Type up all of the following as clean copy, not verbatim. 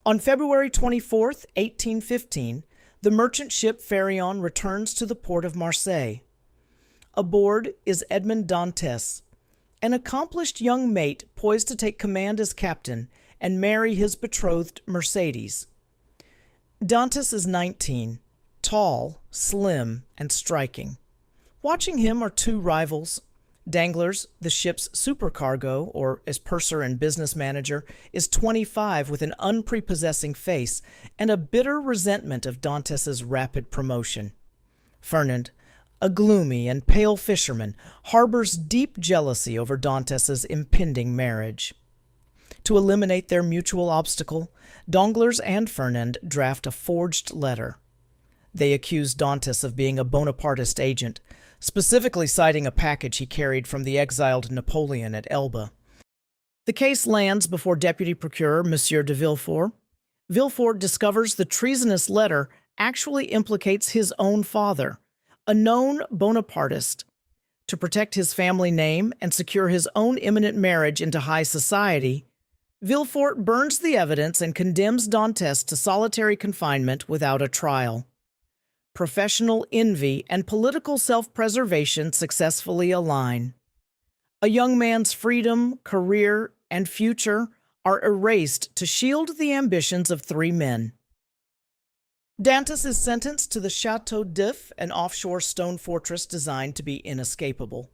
On February 24th, 1815, the merchant ship Pharaon returns to the port of Marseille. Aboard is Edmund Dantes, an accomplished young mate poised to take command as captain and marry his betrothed Mercedes. Dantes is 19, tall, slim, and striking. Watching him are two rivals. Danglars, the ship's supercargo, or as purser and business manager, is 25 with an unprepossessing face and a bitter resentment of Dantes's rapid promotion. Fernand, a gloomy and pale fisherman, harbors deep jealousy over Dantes's impending marriage. To eliminate their mutual obstacle, Danglars and Fernand draft a forged letter. They accuse Dantes of being a Bonapartist agent, specifically citing a package he carried from the exiled Napoleon at Elba. The case lands before Deputy Procurer Monsieur de Villefort. Villefort discovers the treasonous letter actually implicates his own father, a known Bonapartist. To protect his family name and secure his own imminent marriage into high society, Villefort burns the evidence and condemns Dantes to solitary confinement without a trial. Professional envy and political self-preservation successfully align. A young man's freedom, career, and future are erased to shield the ambitions of three men. Dantes is sentenced to the Château d'If, an offshore stone fortress designed to be inescapable.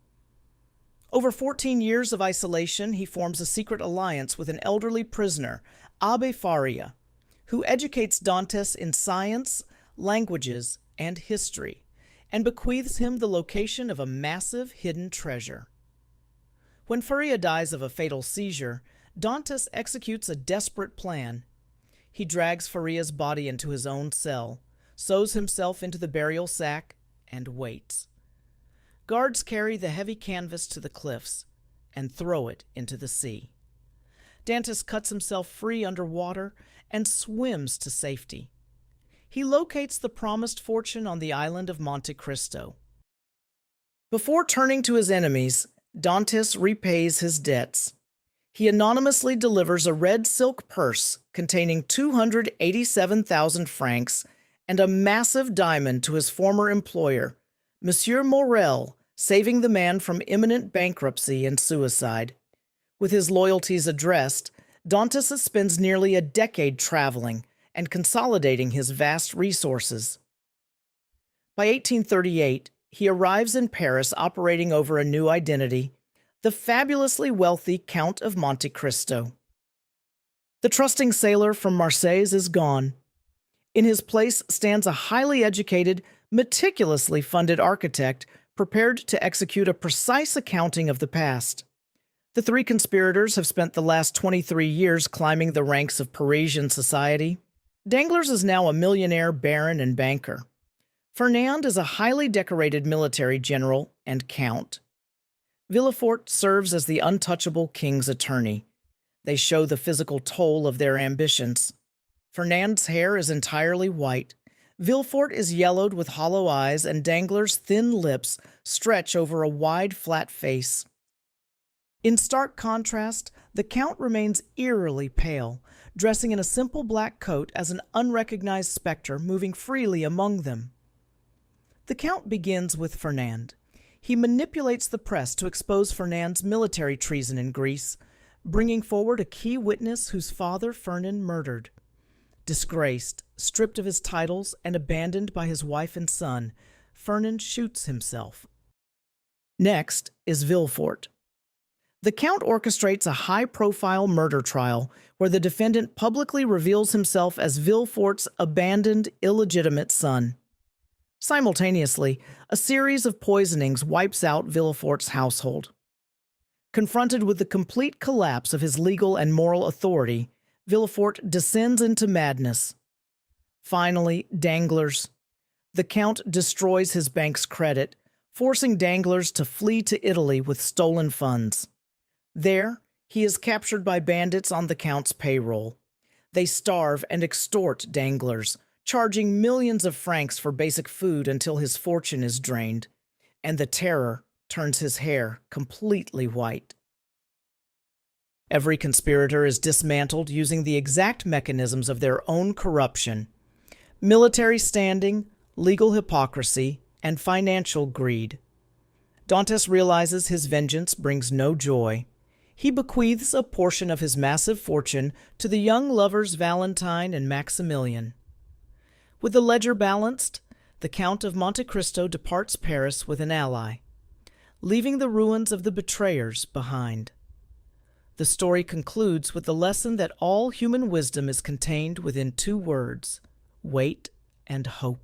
Over 14 years of isolation, he forms a secret alliance with an elderly prisoner, Abbé Faria, who educates Dantes in science, languages, and history, and bequeaths him the location of a massive hidden treasure. When Faria dies of a fatal seizure, Dantes executes a desperate plan. He drags Faria's body into his own cell, sews himself into the burial sack, and waits. Guards carry the heavy canvas to the cliffs and throw it into the sea. Dantes cuts himself free underwater and swims to safety. He locates the promised fortune on the island of Monte Cristo. Before turning to his enemies, Dantes repays his debts. He anonymously delivers a red silk purse containing 287,000 francs and a massive diamond to his former employer, Monsieur Morel, saving the man from imminent bankruptcy and suicide. With his loyalties addressed, Dantes spends nearly a decade traveling and consolidating his vast resources. By 1838, he arrives in Paris operating over a new identity, the fabulously wealthy Count of Monte Cristo. The trusting sailor from Marseilles is gone. In his place stands a highly educated, meticulously funded architect prepared to execute a precise accounting of the past. The three conspirators have spent the last 23 years climbing the ranks of Parisian society. Danglars is now a millionaire baron and banker. Fernand is a highly decorated military general and count. Villefort serves as the untouchable king's attorney. They show the physical toll of their ambitions. Fernand's hair is entirely white. Villefort is yellowed with hollow eyes, and Danglars' thin lips stretch over a wide, flat face. In stark contrast, the Count remains eerily pale, dressing in a simple black coat as an unrecognized specter moving freely among them. The Count begins with Fernand. He manipulates the press to expose Fernand's military treason in Greece, bringing forward a key witness whose father Fernand murdered. Disgraced, stripped of his titles, and abandoned by his wife and son, Fernand shoots himself. Next is Villefort. The Count orchestrates a high-profile murder trial where the defendant publicly reveals himself as Villefort's abandoned, illegitimate son. Simultaneously, a series of poisonings wipes out Villefort's household. Confronted with the complete collapse of his legal and moral authority, Villefort descends into madness. Finally, Danglars. The Count destroys his bank's credit, forcing Danglars to flee to Italy with stolen funds. There, he is captured by bandits on the Count's payroll. They starve and extort Danglars, charging millions of francs for basic food until his fortune is drained, and the terror turns his hair completely white. Every conspirator is dismantled using the exact mechanisms of their own corruption: military standing, legal hypocrisy, and financial greed. Dantes realizes his vengeance brings no joy. He bequeaths a portion of his massive fortune to the young lovers Valentine and Maximilian. With the ledger balanced, the Count of Monte Cristo departs Paris with an ally, leaving the ruins of the betrayers behind. The story concludes with the lesson that all human wisdom is contained within two words: wait and hope.